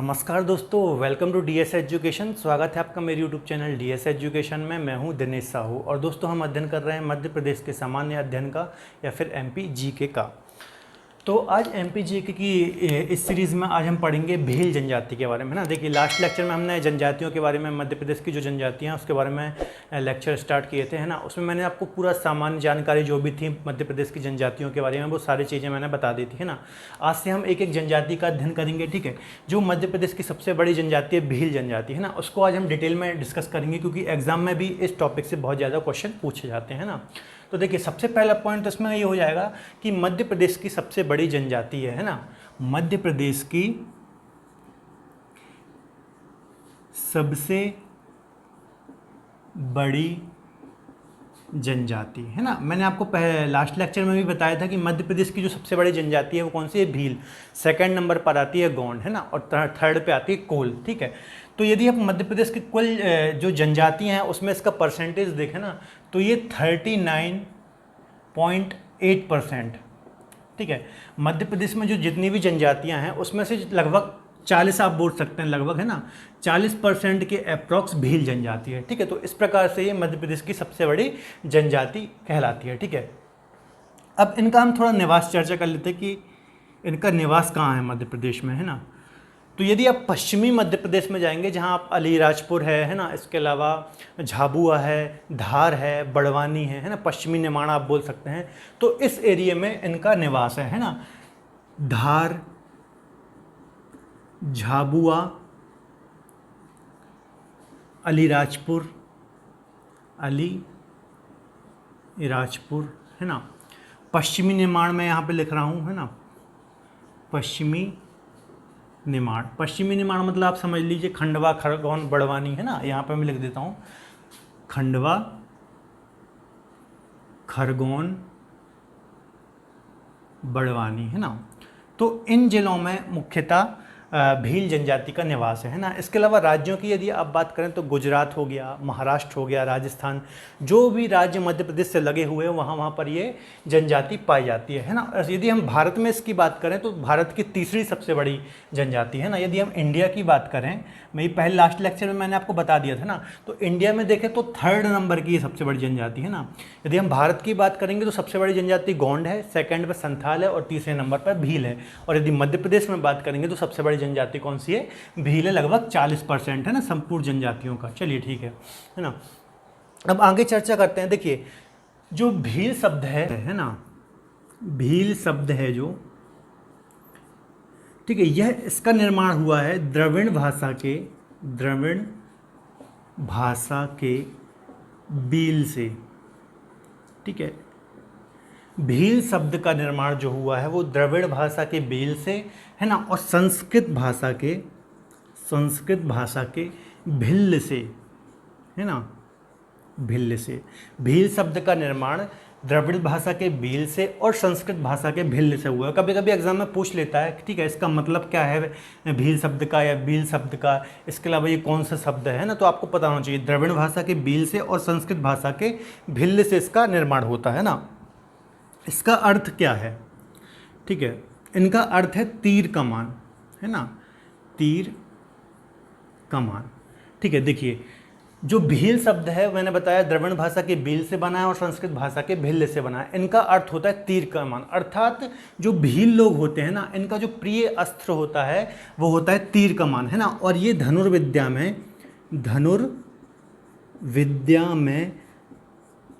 नमस्कार दोस्तों, welcome to DS education. स्वागत है आपका मेरे यूट्यूब चैनल डीएस एजुकेशन में। मैं हूं दिनेश साहू और दोस्तों हम अध्ययन कर रहे हैं मध्य प्रदेश के सामान्य अध्ययन का या फिर एमपी जीके का। तो आज एमपी जीके की इस सीरीज़ में आज हम पढ़ेंगे भील जनजाति के बारे में, है ना। देखिए लास्ट लेक्चर में हमने जनजातियों के बारे में, मध्य प्रदेश की जो जनजातियाँ हैं उसके बारे में लेक्चर स्टार्ट किए थे, है ना। उसमें मैंने आपको पूरा सामान्य जानकारी जो भी थी मध्य प्रदेश की जनजातियों के बारे में वो सारी चीज़ें मैंने बता दी थी, है ना। आज से हम एक एक जनजाति का अध्ययन करेंगे, ठीक है। जो मध्य प्रदेश की सबसे बड़ी जनजाति है भील जनजाति, है ना, उसको आज हम डिटेल में डिस्कस करेंगे क्योंकि एग्जाम में भी इस टॉपिक से बहुत ज़्यादा क्वेश्चन पूछे जाते हैं ना। तो देखिए सबसे पहला पॉइंट इसमें ये हो जाएगा कि मध्य प्रदेश की सबसे बड़ी जनजाति है ना। मध्य प्रदेश की सबसे बड़ी जनजाति, है ना। मैंने आपको लास्ट लेक्चर में भी बताया था कि मध्य प्रदेश की जो सबसे बड़ी जनजाति है वो कौन सी है, भील। सेकंड नंबर पर आती है गोंड, है ना, और थर्ड पे आती है कोल, ठीक है। तो यदि आप मध्य प्रदेश की कुल जो जनजातियां हैं उसमें इसका परसेंटेज देखें ना तो ये 39.8%, ठीक है। मध्य प्रदेश में जो जितनी भी जनजातियां हैं उसमें से लगभग 40, आप बोल सकते हैं लगभग, है ना, 40% के अप्रॉक्स भील जनजाति है, ठीक है। तो इस प्रकार से ये मध्य प्रदेश की सबसे बड़ी जनजाति कहलाती है, ठीक है। अब इनका हम थोड़ा निवास चर्चा कर लेते हैं कि इनका निवास कहाँ है मध्य प्रदेश में, है ना। तो यदि आप पश्चिमी मध्य प्रदेश में जाएंगे जहाँ आप अलीराजपुर है ना, इसके अलावा झाबुआ है, धार है, बड़वानी है ना, पश्चिमी निमाड़ आप बोल सकते हैं, तो इस एरिया में इनका निवास है ना। धार, झाबुआ, अलीराजपुर, है ना। पश्चिमी निमाड़ में यहाँ पे लिख रहा हूँ, है ना, पश्चिमी निमाड़। पश्चिमी निमाड़ मतलब आप समझ लीजिए खंडवा, खरगोन, बड़वानी, है ना। यहाँ पे मैं लिख देता हूँ खंडवा, खरगोन, बड़वानी, है ना। तो इन जिलों में मुख्यतः भील जनजाति का निवास है ना। इसके अलावा राज्यों की यदि आप बात करें तो गुजरात हो गया, महाराष्ट्र हो गया, राजस्थान, जो भी राज्य मध्य प्रदेश से लगे हुए हैं वहाँ पर ये जनजाति पाई जाती है ना। यदि हम भारत में इसकी बात करें तो भारत की तीसरी सबसे बड़ी जनजाति है ना। यदि हम इंडिया की बात करें, मैं पहले लास्ट लेक्चर में मैंने आपको बता दिया था ना, तो इंडिया में देखें तो थर्ड नंबर की सबसे बड़ी जनजाति है ना। यदि हम भारत की बात करेंगे तो सबसे बड़ी जनजाति गोंड है, सेकंड पर संथाल है और तीसरे नंबर पर भील है। और यदि मध्य प्रदेश में बात करेंगे तो सबसे बड़ी जनजाति कौन सी है, भील है, लगभग 40% है ना संपूर्ण जनजातियों का। चलिए ठीक है ना। अब आगे चर्चा करते हैं। देखिए जो भील शब्द है ना, भील शब्द है जो, ठीक है, यह इसका निर्माण हुआ है द्रविड़ भाषा के बील से, ठीक है। भील शब्द का निर्माण जो हुआ है वो द्रविड़ भाषा के बील से, है ना, और संस्कृत भाषा के भिल्ल से, है ना, भिल्ल से। भील शब्द का निर्माण द्रविड़ भाषा के बील से और संस्कृत भाषा के भिल्ल से हुआ है। कभी कभी एग्जाम में पूछ लेता है, ठीक है, इसका मतलब क्या है भील शब्द का या बील शब्द का, इसके अलावा ये कौन सा शब्द है ना, तो आपको पता होना चाहिए द्रविड़ भाषा के बील से और संस्कृत भाषा के भिल्ल से इसका निर्माण होता है ना। इसका अर्थ क्या है, ठीक है, इनका अर्थ है तीर कमान, है ना, तीर कमान, ठीक है। देखिए जो भील शब्द है मैंने बताया द्रविड़ भाषा के बील से बना है और संस्कृत भाषा के भिल्ल से बना है। इनका अर्थ होता है तीर कमान, अर्थात जो भील लोग होते हैं ना, इनका जो प्रिय अस्त्र होता है वो होता है तीर कमान, है ना। और ये धनुर्विद्या में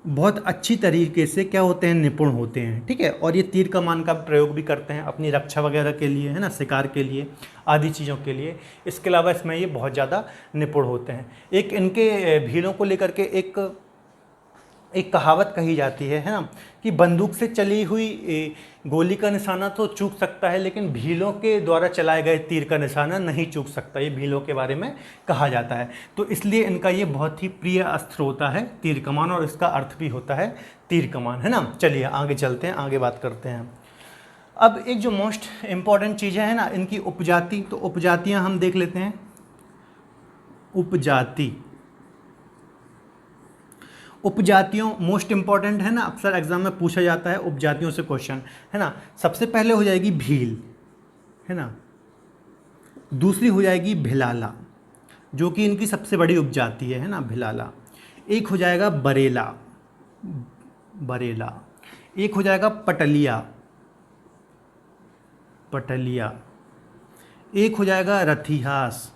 बहुत अच्छी तरीके से क्या होते हैं, निपुण होते हैं, ठीक है। और ये तीर कमान का प्रयोग भी करते हैं अपनी रक्षा वगैरह के लिए, है ना, शिकार के लिए आदि चीज़ों के लिए। इसके अलावा इसमें ये बहुत ज़्यादा निपुण होते हैं। एक इनके भीलों को लेकर के एक कहावत कही जाती है ना, कि बंदूक से चली हुई गोली का निशाना तो चूक सकता है लेकिन भीलों के द्वारा चलाए गए तीर का निशाना नहीं चूक सकता। ये भीलों के बारे में कहा जाता है। तो इसलिए इनका ये बहुत ही प्रिय अस्त्र होता है तीर कमान, और इसका अर्थ भी होता है तीर कमान, है ना। चलिए आगे चलते हैं, आगे बात करते हैं। अब एक जो मोस्ट इम्पॉर्टेंट चीज़ें हैं ना, इनकी उपजाति, तो उपजातियाँ हम देख लेते हैं। उपजातियों मोस्ट इंपॉर्टेंट है ना, अक्सर एग्जाम में पूछा जाता है उपजातियों से क्वेश्चन, है ना। सबसे पहले हो जाएगी भील, है ना, दूसरी हो जाएगी भिलाला, जो कि इनकी सबसे बड़ी उपजाति है ना, भिलाला। एक हो जाएगा बरेला, बरेला। एक हो जाएगा पटलिया, पटलिया। एक हो जाएगा रथीहास,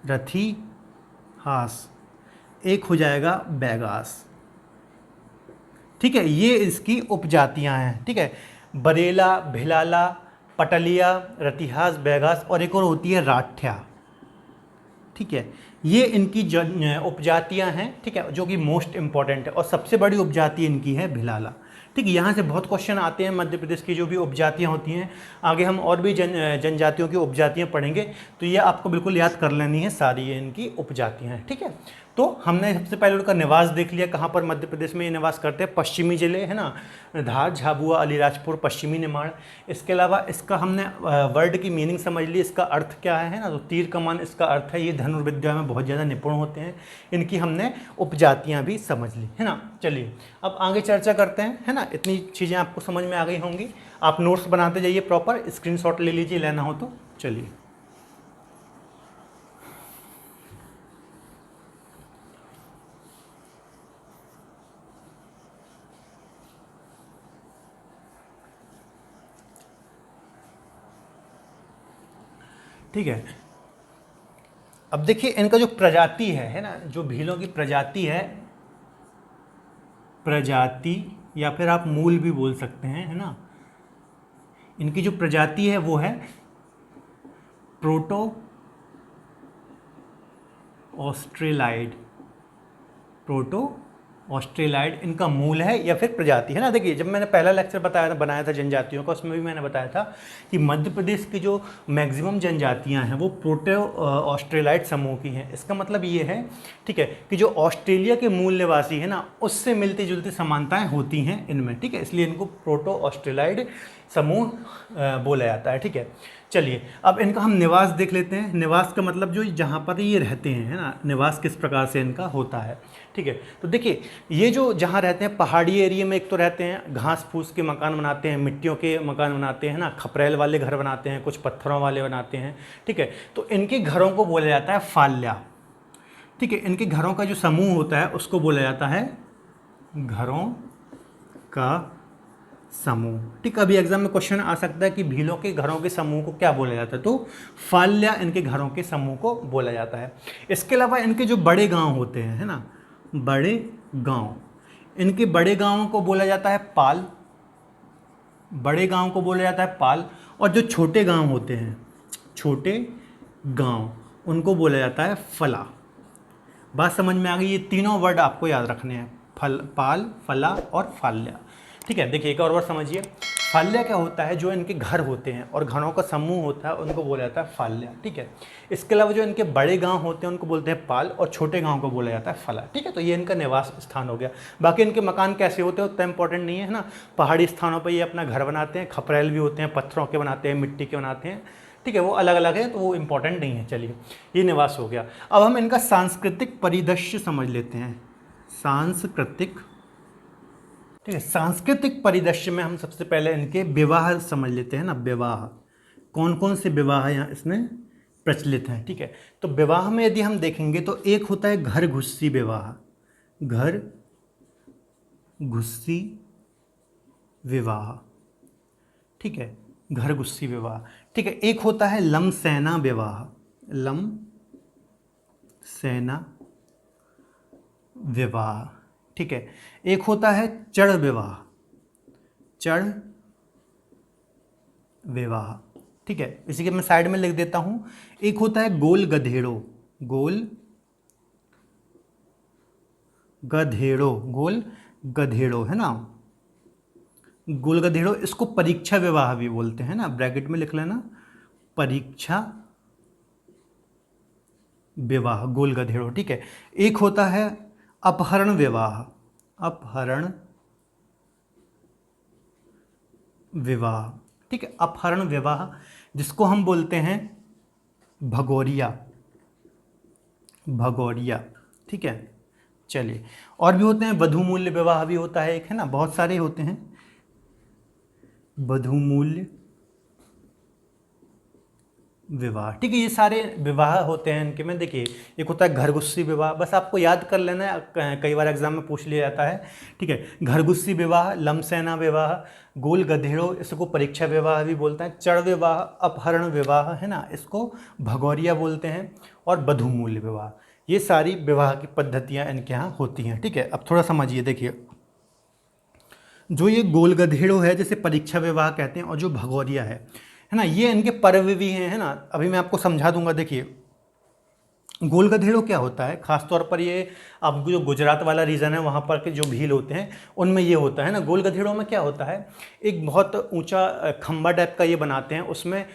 रथीहास। एक हो जाएगा बैगास। ठीक है, ये इसकी उपजातियां हैं। ठीक है, बरेला, भिलाला, पटलिया, रतिहास, बैगास, और एक और होती है राठ्या। ठीक है, ये इनकी उपजातियां हैं। ठीक है, जो कि मोस्ट इंपॉर्टेंट है, और सबसे बड़ी उपजाति इनकी है भिलाला। ठीक है, यहाँ से बहुत क्वेश्चन आते हैं मध्य प्रदेश की जो भी उपजातियाँ होती हैं। आगे हम और भी जनजातियों की उपजातियाँ पढ़ेंगे, तो ये आपको बिल्कुल याद कर लेनी है, सारी ये इनकी उपजातियाँ हैं। ठीक है, तो हमने सबसे पहले उनका निवास देख लिया, कहाँ पर मध्य प्रदेश में ये निवास करते हैं। पश्चिमी जिले है ना, धार, झाबुआ, अलीराजपुर, पश्चिमी निमाड़। इसके अलावा इसका हमने वर्ड की मीनिंग समझ ली, इसका अर्थ क्या है ना, तो तीर कमान इसका अर्थ है। ये धनुर्विद्या में बहुत ज़्यादा निपुण होते हैं। इनकी हमने उपजातियाँ भी समझ ली है ना। चलिए अब आगे चर्चा करते हैं, है ना। इतनी चीज़ें आपको समझ में आ गई होंगी। आप नोट्स बनाते जाइए, प्रॉपर स्क्रीनशॉट ले लीजिए, लेना हो तो। चलिए ठीक है, अब देखिए इनका जो प्रजाति है ना, जो भीलों की प्रजाति है, प्रजाति या फिर आप मूल भी बोल सकते हैं, है ना। इनकी जो प्रजाति है वो है प्रोटो ऑस्ट्रेलाइड, प्रोटो ऑस्ट्रेलाइड इनका मूल है या फिर प्रजाति है ना। देखिए जब मैंने पहला लेक्चर बनाया था जनजातियों का, उसमें भी मैंने बताया था कि मध्य प्रदेश की जो मैक्सिमम जनजातियां हैं वो प्रोटो ऑस्ट्रेलाइड समूह की हैं। इसका मतलब ये है, ठीक है, कि जो ऑस्ट्रेलिया के मूल निवासी है ना, उससे मिलती जुलती समानताएं होती हैं इनमें। ठीक है, इसलिए इनको प्रोटो ऑस्ट्रेलाइड समूह बोला जाता है। ठीक है, चलिए अब इनका हम निवास देख लेते हैं। निवास का मतलब जो जहाँ पर ये रहते हैं, है ना, निवास किस प्रकार से इनका होता है। ठीक है, तो देखिए ये जो जहाँ रहते हैं, पहाड़ी एरिया में एक तो रहते हैं, घास फूस के मकान बनाते हैं, मिट्टियों के मकान बनाते हैं ना, खपरेल वाले घर बनाते हैं, कुछ पत्थरों वाले बनाते हैं। ठीक है, तो इनके घरों को बोला जाता है फाल्या। ठीक है, इनके घरों का जो समूह होता है उसको बोला जाता है घरों का समूह। ठीक, अभी एग्जाम में क्वेश्चन आ सकता है कि भीलों के घरों के समूह को क्या बोला जाता है, तो फाल्या इनके घरों के समूह को बोला जाता है। इसके अलावा इनके जो बड़े गांव होते हैं, है ना, बड़े गांव, इनके बड़े गांवों को बोला जाता है पाल, बड़े गांव को बोला जाता है पाल। और जो छोटे गांव होते हैं, छोटे गांव, उनको बोला जाता है फला। बात समझ में आ गई। ये तीनों वर्ड आपको याद रखने हैं, फल, पाल, फला और फाल्या। ठीक है, देखिए एक और बार समझिए। फाल्या क्या होता है, जो इनके घर होते हैं और घरों का समूह होता है उनको बोला जाता है फाल्या। ठीक है, इसके अलावा जो इनके बड़े गांव होते हैं उनको बोलते हैं पाल, और छोटे गांव को बोला जाता है फला। ठीक है, तो ये इनका निवास स्थान हो गया। बाकी इनके मकान कैसे होते हैं उतना इंपॉर्टेंट नहीं है ना। पहाड़ी स्थानों पर ये अपना घर बनाते हैं, खपरेल भी होते हैं, पत्थरों के बनाते हैं, मिट्टी के बनाते हैं। ठीक है, वो अलग अलग है तो वो इंपॉर्टेंट नहीं है। चलिए ये निवास हो गया। अब हम इनका सांस्कृतिक परिदृश्य समझ लेते हैं। सांस्कृतिक, ठीक है, सांस्कृतिक परिदृश्य में हम सबसे पहले इनके विवाह समझ लेते हैं ना। विवाह, कौन कौन से विवाह यहाँ इसमें प्रचलित हैं। ठीक है, तो विवाह में यदि हम देखेंगे तो एक होता है घर घुस्सी विवाह, घर घुस्सी विवाह। ठीक है, घर घुस्सी विवाह। ठीक है, एक होता है लम सेना विवाह, लम सेना विवाह। ठीक है, एक होता है चढ़ विवाह, चढ़ विवाह। ठीक है, इसी के मैं साइड में लिख देता हूं। एक होता है गोल गधेड़ो, गोल गधेड़ो, गोल गधेड़ो, है ना, गोल गधेड़ो। इसको परीक्षा विवाह भी बोलते हैं ना, ब्रैकेट में लिख लेना, परीक्षा विवाह, गोल गधेड़ो। ठीक है, एक होता है अपहरण विवाह, अपहरण विवाह। ठीक है, अपहरण विवाह, जिसको हम बोलते हैं भगोरिया, भगोरिया। ठीक है, चलिए और भी होते हैं, वधू मूल्य विवाह भी होता है एक, है ना, बहुत सारे होते हैं। वधू मूल्य विवाह, ठीक है। ये सारे विवाह होते हैं इनके में। देखिए एक होता है घरगुस्सी विवाह, बस आपको याद कर लेना है, कई बार एग्जाम में पूछ लिया जाता है, ठीक है। घरगुस्सी विवाह, लमसेना विवाह, गोल गधेड़ो, इसको परीक्षा विवाह भी बोलते हैं, चढ़ विवाह, अपहरण विवाह, है ना, इसको भगौरिया बोलते हैं, और बधूमूल्य विवाह। ये सारी विवाह की पद्धतियाँ इनके यहाँ होती हैं, ठीक है। अब थोड़ा समझिए, देखिए जो ये गोल गधेड़ो है जिसे परीक्षा विवाह कहते हैं, और जो भगौरिया है ना, ये इनके पर्व भी हैं, है ना। अभी मैं आपको समझा दूंगा। देखिए गोल गधेड़ो क्या होता है, खासतौर पर ये अब जो गुजरात वाला रीजन है वहाँ पर के जो भील होते हैं उनमें ये होता है ना। गोल गधेड़ों में क्या होता है, एक बहुत ऊंचा खंबा टाइप का ये बनाते हैं, उसमें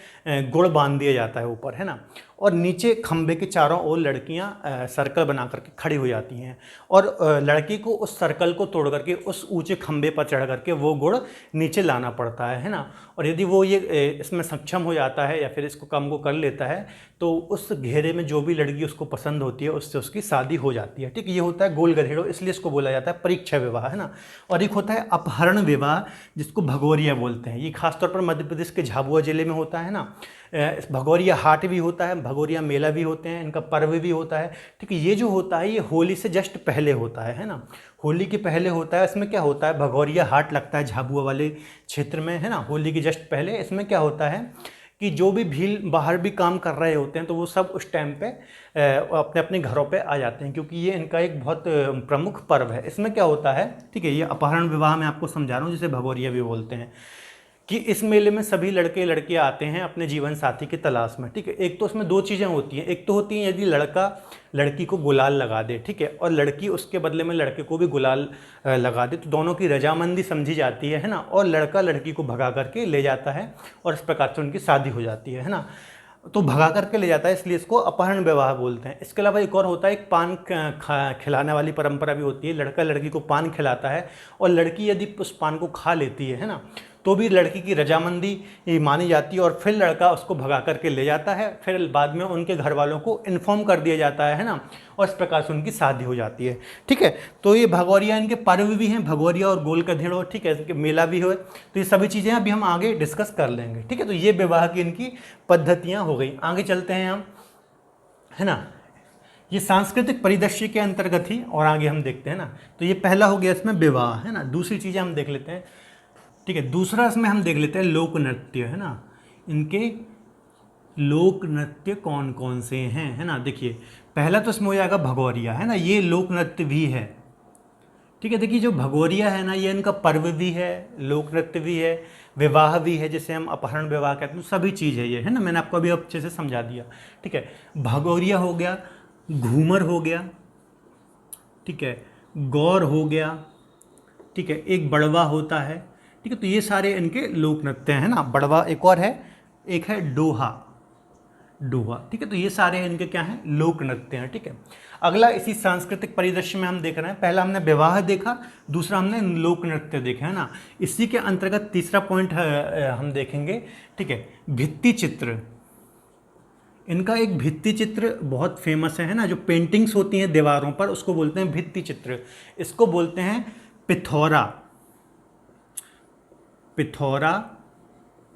गुड़ बांध दिया जाता है ऊपर, है ना, और नीचे खंबे के चारों ओर लड़कियां सर्कल बना करके खड़ी हो जाती हैं, और लड़की को उस सर्कल को तोड़ करके उस ऊंचे खंबे पर चढ़ करके वो गुड़ नीचे लाना पड़ता है ना। और यदि वो ये इसमें सक्षम हो जाता है या फिर इसको काम को कर लेता है तो उस घेरे में जो भी लड़की उसको पसंद होती है उससे उसकी शादी हो जाती है, ठीक है। ये होता है गोल गधेड़ो, इसलिए इसको बोला जाता है परीक्षा विवाह, है ना। और एक होता है अपहरण विवाह जिसको भगौरिया बोलते हैं। ये खासतौर पर मध्य प्रदेश के झाबुआ जिले में होता है ना। भगौरिया हाट भी होता है, भगौरिया मेला भी होते हैं, इनका पर्व भी होता है, ठीक है। ये जो होता है ये होली से जस्ट पहले होता है ना, होली के पहले होता है। इसमें क्या होता है, भगौरिया हाट लगता है झाबुआ वाले क्षेत्र में, है ना, होली की जस्ट पहले। इसमें क्या होता है कि जो भी भील बाहर भी काम कर रहे होते हैं तो वो सब उस टाइम पे अपने अपने घरों पे आ जाते हैं, क्योंकि ये इनका एक बहुत प्रमुख पर्व है। इसमें क्या होता है, ठीक है, ये अपहरण विवाह मैं आपको समझा रहा हूँ जिसे भगौरिया भी बोलते हैं, कि इस मेले में सभी लड़के लड़कियां आते हैं अपने जीवन साथी की तलाश में, ठीक है। एक तो उसमें दो चीज़ें होती हैं, एक तो होती है यदि लड़का लड़की को गुलाल लगा दे, ठीक है, और लड़की उसके बदले में लड़के को भी गुलाल लगा दे, तो दोनों की रजामंदी समझी जाती है ना, और लड़का लड़की को भगा करके ले जाता है और इस प्रकार से उनकी शादी हो जाती है ना। तो भगा करके ले जाता है, इसलिए इसको अपहरण विवाह बोलते हैं। इसके अलावा एक और होता है, एक पान खिलाने वाली परंपरा भी होती है। लड़का लड़की को पान खिलाता है और लड़की यदि उस पान को खा लेती है ना, तो भी लड़की की रजामंदी मानी जाती है, और फिर लड़का उसको भगा करके ले जाता है। फिर बाद में उनके घर वालों को इन्फॉर्म कर दिया जाता है ना, और इस प्रकार से उनकी शादी हो जाती है, ठीक है। तो ये भगौरिया इनके पर्व भी हैं, भगौरिया और गोल गधेड़ो, ठीक है, इनके मेला भी हो। तो ये सभी चीज़ें अभी हम आगे डिस्कस कर लेंगे, ठीक है। तो ये विवाह की इनकी पद्धतियाँ हो गई। आगे चलते हैं हम, है ना। ये सांस्कृतिक परिदृश्य के अंतर्गत ही और आगे हम देखते हैं ना। तो ये पहला हो गया इसमें विवाह, है ना। दूसरी चीज़ें हम देख लेते हैं, ठीक है। दूसरा इसमें हम देख लेते हैं लोक नृत्य, है ना। इनके लोक नृत्य कौन कौन से हैं, है ना। देखिए पहला तो इसमें हो जाएगा भगौरिया, है ना, ये लोक नृत्य भी है, ठीक है। देखिए जो भगौरिया है ना, ये इनका पर्व भी है, लोक नृत्य भी है, विवाह भी है, जिसे हम अपहरण विवाह कहते हैं, सभी चीज़ है ये, है ना। मैंने आपको अभी अच्छे से समझा दिया, ठीक है। भगौरिया हो गया, घूमर हो गया, ठीक है, गौर हो गया, ठीक है, एक बड़वा होता है, ठीक है। तो ये सारे इनके लोक नृत्य हैं ना। बड़वा एक और है, एक है डोहा, डोहा, ठीक है। तो ये सारे इनके क्या हैं, लोक नृत्य हैं, ठीक है। अगला इसी सांस्कृतिक परिदृश्य में हम देख रहे हैं, पहला हमने विवाह देखा, दूसरा हमने लोक नृत्य देखा, है ना। इसी के अंतर्गत तीसरा पॉइंट हम देखेंगे, ठीक है, भित्ति चित्र। इनका एक भित्ति चित्र बहुत फेमस है ना, जो पेंटिंग्स होती हैं दीवारों पर उसको बोलते हैं भित्ति चित्र। इसको बोलते हैं पिथौरा, पिथौरा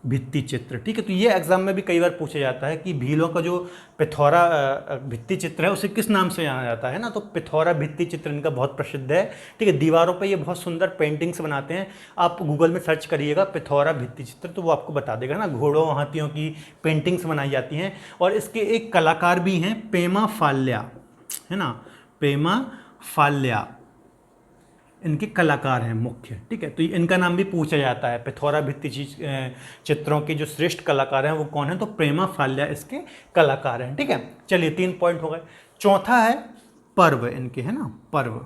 भित्ति चित्र, ठीक है। तो ये एग्जाम में भी कई बार पूछा जाता है कि भीलों का जो पिथौरा भित्ति चित्र है उसे किस नाम से जाना जाता है ना। तो पिथौरा भित्ति चित्र इनका बहुत प्रसिद्ध है, ठीक है। दीवारों पे ये बहुत सुंदर पेंटिंग्स बनाते हैं, आप गूगल में सर्च करिएगा पिथौरा भित्ति चित्र तो वो आपको बता देगा ना। घोड़ों हाथियों की पेंटिंग्स बनाई जाती हैं, और इसके एक कलाकार भी हैं पेमा फाल्या, है ना, पेमा फाल्या इनके कलाकार हैं मुख्य, ठीक है। तो इनका नाम भी पूछा जाता है, पिथौरा भित्ति चित्रों के जो श्रेष्ठ कलाकार हैं वो कौन है, तो पेमा फाल्या इसके कलाकार हैं, ठीक है। चलिए 3 पॉइंट हो गए। चौथा है पर्व इनके, है ना, पर्व।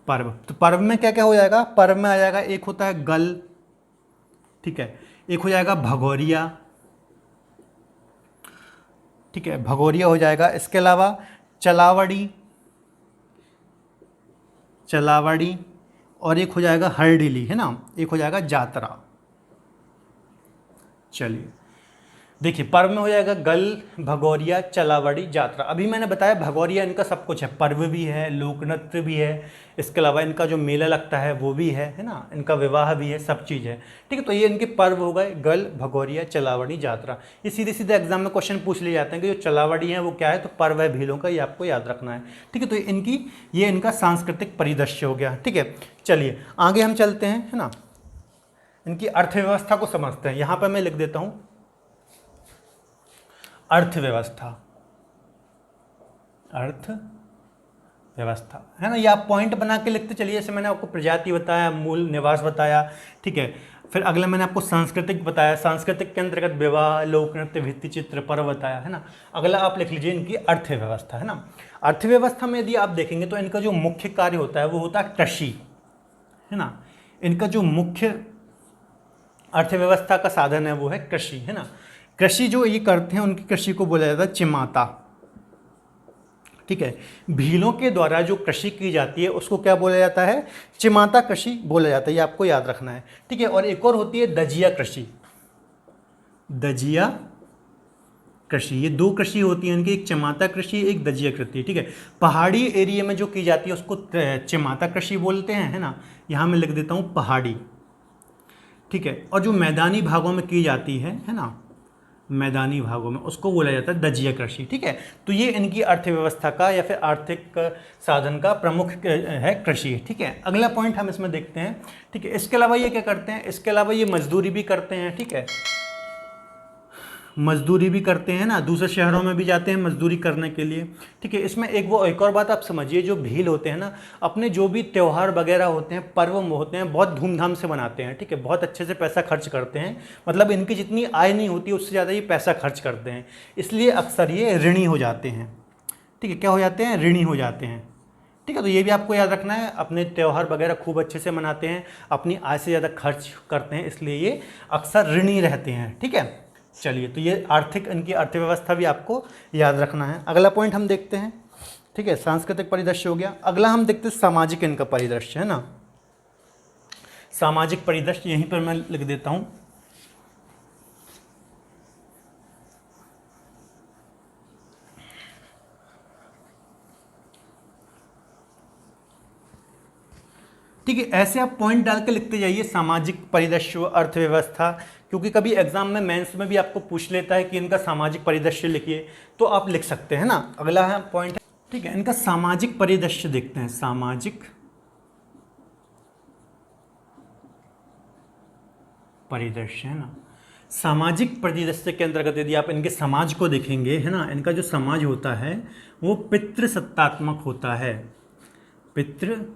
पर्व, तो पर्व में क्या क्या हो जाएगा, पर्व में आ जाएगा, एक होता है गल, ठीक है, एक हो जाएगा भगौरिया, ठीक है, भगौरिया हो जाएगा। इसके अलावा चलावड़ी, चलावड़ी, और एक हो जाएगा हरडिली, है ना, एक हो जाएगा जातरा। चलिए देखिए पर्व में हो जाएगा गल, भगौरिया, चलावड़ी, जात्रा। अभी मैंने बताया भगौरिया इनका सब कुछ है, पर्व भी है, लोक नृत्य भी है, इसके अलावा इनका जो मेला लगता है वो भी है ना, इनका विवाह भी है, सब चीज़ है। ठीक है, तो ये इनके पर्व हो गए गल, भगौरिया, चलावड़ी, जात्रा। ये सीधे सीधे एग्जाम में क्वेश्चन पूछ लिए जाते हैं कि जो चलावड़ी है वो क्या है, तो पर्व है भीलों का, ये आपको याद रखना है। ठीक है, तो ये इनका सांस्कृतिक परिदृश्य हो गया। ठीक है, चलिए आगे हम चलते हैं, है ना, इनकी अर्थव्यवस्था को समझते हैं। यहाँ पर मैं लिख देता हूँ अर्थव्यवस्था, अर्थव्यवस्था, है ना, ये आप पॉइंट बना के लिखते चलिए। जैसे मैंने आपको प्रजाति बताया, मूल निवास बताया, ठीक है, फिर अगला मैंने आपको सांस्कृतिक बताया, सांस्कृतिक के अंतर्गत विवाह, लोक नृत्य, भित्ति चित्र, पर्व बताया, है ना। अगला आप लिख लीजिए इनकी अर्थव्यवस्था, है ना। अर्थव्यवस्था में यदि आप देखेंगे तो इनका जो मुख्य कार्य होता है वो होता है कृषि, है ना। इनका जो मुख्य अर्थव्यवस्था का साधन है वो है कृषि, है ना। कृषि जो ये करते हैं उनकी कृषि को बोला जाता है चिमाता। ठीक है, भीलों के द्वारा जो कृषि की जाती है उसको क्या बोला जाता है, चिमाता कृषि बोला जाता है, ये आपको याद रखना है। ठीक है, और एक और होती है दजिया कृषि, दजिया कृषि, ये दो कृषि होती है इनकी, एक चिमाता कृषि, एक दजिया कृषि। ठीक है, पहाड़ी एरिया में जो की जाती है उसको चिमाता कृषि बोलते हैं, है ना। यहाँ मैं लिख देता हूँ पहाड़ी। ठीक है, और जो मैदानी भागों में की जाती है ना, मैदानी भागों में, उसको बोला जाता है दजिया कृषि। ठीक है, तो ये इनकी अर्थव्यवस्था का या फिर आर्थिक साधन का प्रमुख है कृषि। ठीक है, अगला पॉइंट हम इसमें देखते हैं। ठीक है, इसके अलावा ये क्या करते हैं, इसके अलावा ये मजदूरी भी करते हैं। ठीक है, मजदूरी भी करते हैं ना, दूसरे शहरों में भी जाते हैं मजदूरी करने के लिए। ठीक है, इसमें एक और बात आप समझिए, जो भील होते हैं ना, अपने जो भी त्यौहार वगैरह होते हैं, पर्व होते हैं, बहुत धूमधाम से मनाते हैं। ठीक है, बहुत अच्छे से पैसा खर्च करते हैं, मतलब इनकी जितनी आय नहीं होती उससे ज़्यादा ये पैसा खर्च करते हैं, इसलिए अक्सर ये ऋणी हो जाते हैं। ठीक है, क्या हो जाते हैं, ऋणी हो जाते हैं। ठीक है, तो ये भी आपको याद रखना है, अपने त्यौहार वगैरह खूब अच्छे से मनाते हैं, अपनी आय से ज़्यादा खर्च करते हैं, इसलिए ये अक्सर ऋणी रहते हैं। ठीक है, चलिए, तो ये आर्थिक, इनकी अर्थव्यवस्था भी आपको याद रखना है। अगला पॉइंट हम देखते हैं। ठीक है, सांस्कृतिक परिदृश्य हो गया। अगला हम देखते हैं सामाजिक इनका परिदृश्य, है ना। सामाजिक परिदृश्य यहीं पर मैं लिख देता हूँ। ठीक है, ऐसे आप पॉइंट डाल के लिखते जाइए, सामाजिक परिदृश्य, अर्थव्यवस्था, क्योंकि कभी एग्जाम में मेंस में भी आपको पूछ लेता है कि इनका सामाजिक परिदृश्य लिखिए, तो आप लिख सकते हैं ना। अगला है पॉइंट है, ठीक है, इनका सामाजिक परिदृश्य देखते हैं, सामाजिक परिदृश्य, है ना। सामाजिक परिदृश्य के अंतर्गत यदि आप इनके समाज को देखेंगे, है ना, इनका जो समाज होता है वो पितृसत्तात्मक होता है, पितृसत्तात्मक,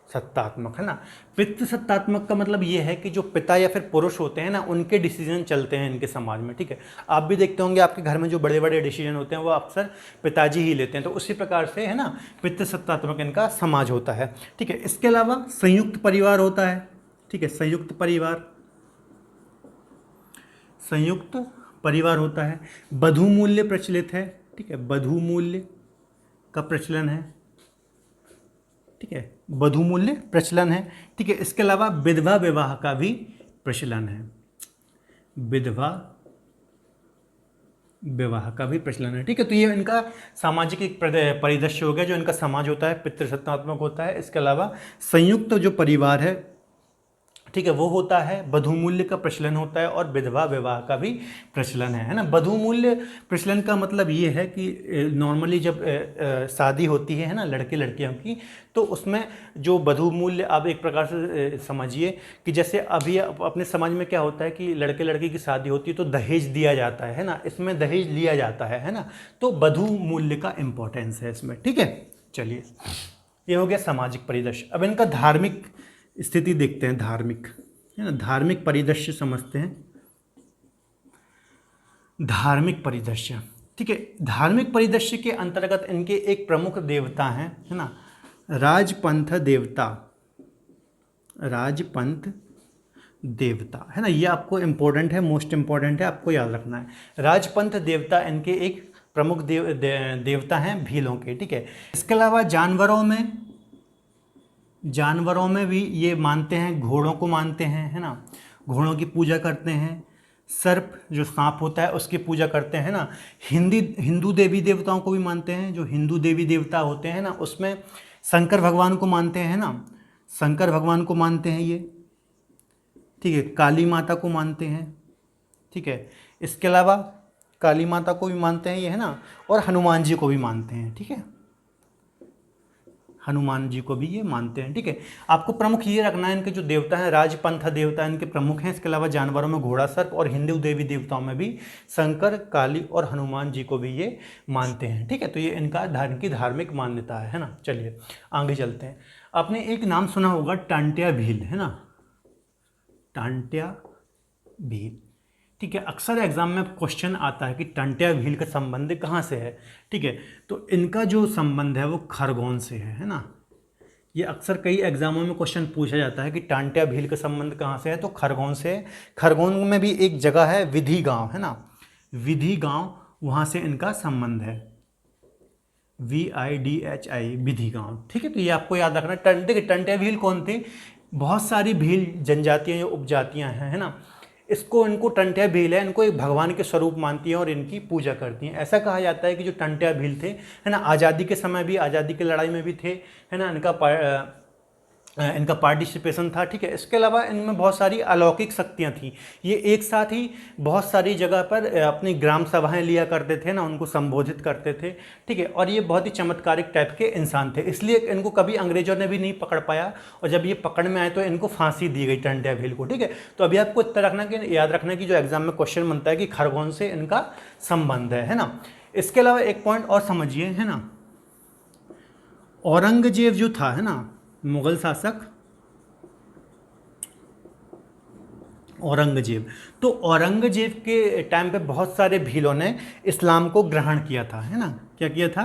सत्तात्मक, है ना। पितृसत्तात्मक का मतलब ये है कि जो पिता या फिर पुरुष होते हैं ना, उनके डिसीजन चलते हैं इनके समाज में। ठीक है, आप भी देखते होंगे आपके घर में जो बड़े बड़े डिसीजन होते हैं वो अक्सर पिताजी ही लेते हैं, तो उसी प्रकार से, है ना, पितृसत्तात्मक इनका समाज होता है। ठीक है, इसके अलावा संयुक्त परिवार होता है। ठीक है, संयुक्त परिवार, संयुक्त परिवार होता है। बधू मूल्य प्रचलित है। ठीक है, बधू मूल्य का प्रचलन है। ठीक है, बधू मूल्य प्रचलन है। ठीक है, इसके अलावा विधवा विवाह का भी प्रचलन है, विधवा विवाह का भी प्रचलन है। ठीक है, तो ये इनका सामाजिक एक परिदृश्य हो गया, जो इनका समाज होता है पितृसत्तात्मक होता है। इसके अलावा संयुक्त जो परिवार है, ठीक है, वो होता है, बधू मूल्य का प्रचलन होता है, और विधवा विवाह का भी प्रचलन है ना। बधू मूल्य प्रचलन का मतलब ये है कि नॉर्मली जब शादी होती है ना लड़के लड़कियों की, तो उसमें जो बधू मूल्य, आप एक प्रकार से समझिए कि जैसे अभी अपने समाज में क्या होता है कि लड़के लड़की की शादी होती है तो दहेज दिया जाता है ना, इसमें दहेज लिया जाता है ना, तो बधू मूल्य का इम्पोर्टेंस है इसमें। ठीक है, चलिए, ये हो गया सामाजिक परिदृश्य। अब इनका धार्मिक स्थिति देखते हैं, धार्मिक, है ना, धार्मिक परिदृश्य समझते हैं, धार्मिक परिदृश्य। ठीक है, धार्मिक परिदृश्य के अंतर्गत इनके एक प्रमुख देवता हैं, है ना, राजपंथ देवता, राजपंथ देवता, है ना, ये आपको इम्पोर्टेंट है, मोस्ट इम्पोर्टेंट है, आपको याद रखना है। राजपंथ देवता इनके एक प्रमुख देवता हैं भीलों के। ठीक है, इसके अलावा जानवरों में जानवरों में भी ये मानते हैं, घोड़ों को मानते हैं, है ना, घोड़ों की पूजा करते हैं। सर्प जो सांप होता है उसकी पूजा करते हैं ना। हिंदू देवी देवताओं को भी मानते हैं, जो हिंदू देवी देवता होते हैं ना उसमें शंकर भगवान को मानते हैं ना, शंकर भगवान को मानते हैं ये, ठीक है। काली माता को मानते हैं, ठीक है। इसके अलावा काली माता को भी मानते हैं ये, है ना, और हनुमान जी को भी मानते हैं, ठीक है, हनुमान जी को भी ये मानते हैं, ठीक है। आपको प्रमुख ये रखना है, इनके जो देवता हैं राजपंथ देवता इनके प्रमुख हैं। इसके अलावा जानवरों में घोड़ा, सर्प, और हिंदू देवी देवताओं में भी शंकर, काली और हनुमान जी को भी ये मानते हैं, ठीक है। तो ये इनका की धार्मिक मान्यता है ना। चलिए आगे चलते हैं। आपने एक नाम सुना होगा टांट्या भील, है ना, टांट्या भील, ठीक है। अक्सर एग्जाम में क्वेश्चन आता है कि टांट्या भील का संबंध कहाँ से है, ठीक है। तो इनका जो संबंध है वो खरगोन से है ना। ये अक्सर कई एग्जामों में क्वेश्चन पूछा जाता है कि टांट्या भील का संबंध कहाँ से है, तो खरगोन से। खरगोन में भी एक जगह है विधि गांव, है ना, विधि गांव, वहाँ से इनका संबंध है, VIDHI, विधि गांव, ठीक है। तो ये आपको याद रखना। देखिए टांट्या भील कौन थे, बहुत सारी भील जनजातियाँ या उपजातियाँ हैं, है ना, इनको टांट्या भील है, इनको एक भगवान के स्वरूप मानती हैं और इनकी पूजा करती हैं। ऐसा कहा जाता है कि जो टांट्या भील थे, है ना, आज़ादी के समय भी, आज़ादी की लड़ाई में भी थे, है ना, इनका पार्टिसिपेशन था, ठीक है। इसके अलावा इनमें बहुत सारी अलौकिक शक्तियाँ थीं। ये एक साथ ही बहुत सारी जगह पर अपनी ग्राम सभाएं लिया करते थे ना, उनको संबोधित करते थे, ठीक है। और ये बहुत ही चमत्कारिक टाइप के इंसान थे, इसलिए इनको कभी अंग्रेजों ने भी नहीं पकड़ पाया, और जब ये पकड़ में आए तो इनको फांसी दी गई टांट्या भील को, ठीक है। तो अभी आपको इतना रखना कि याद रखना कि जो एग्जाम में क्वेश्चन बनता है कि खरगोन से इनका संबंध है ना। इसके अलावा एक पॉइंट और समझिए, है ना, औरंगजेब जो था, है ना, मुगल शासक औरंगजेब, तो औरंगजेब के टाइम पे बहुत सारे भीलों ने इस्लाम को ग्रहण किया था, है ना, क्या किया था,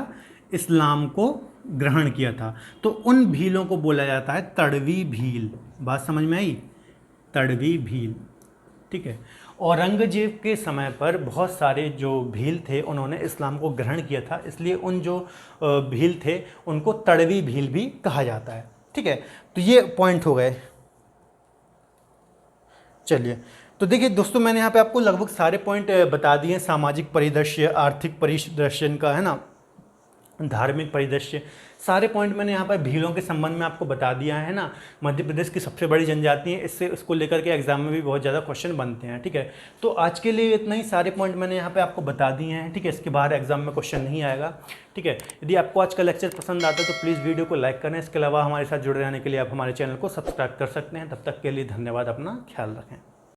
इस्लाम को ग्रहण किया था। तो उन भीलों को बोला जाता है तड़वी भील। बात समझ में आई, तड़वी भील, ठीक है। औरंगजेब के समय पर बहुत सारे जो भील थे उन्होंने इस्लाम को ग्रहण किया था, इसलिए उन जो भील थे उनको तड़वी भील भी कहा जाता है, ठीक है। तो ये पॉइंट हो गए। चलिए, तो देखिए दोस्तों, मैंने यहाँ पे आपको लगभग सारे पॉइंट बता दिए हैं। सामाजिक परिदृश्य, आर्थिक परिदृश्य इनका, है ना, धार्मिक परिदृश्य, सारे पॉइंट मैंने यहाँ पर भीलों के संबंध में आपको बता दिया है ना। मध्य प्रदेश की सबसे बड़ी जनजाति है, इसको लेकर के एग्जाम में भी बहुत ज़्यादा क्वेश्चन बनते हैं, ठीक है। तो आज के लिए इतना ही, सारे पॉइंट मैंने यहाँ पे आपको बता दिए हैं, ठीक है। इसके बाहर एग्जाम में क्वेश्चन नहीं आएगा, ठीक है। यदि आपको आज का लेक्चर पसंद आता है तो प्लीज़ वीडियो को लाइक करें। इसके अलावा हमारे साथ जुड़े रहने के लिए आप हमारे चैनल को सब्सक्राइब कर सकते हैं। तब तक के लिए धन्यवाद, अपना ख्याल रखें।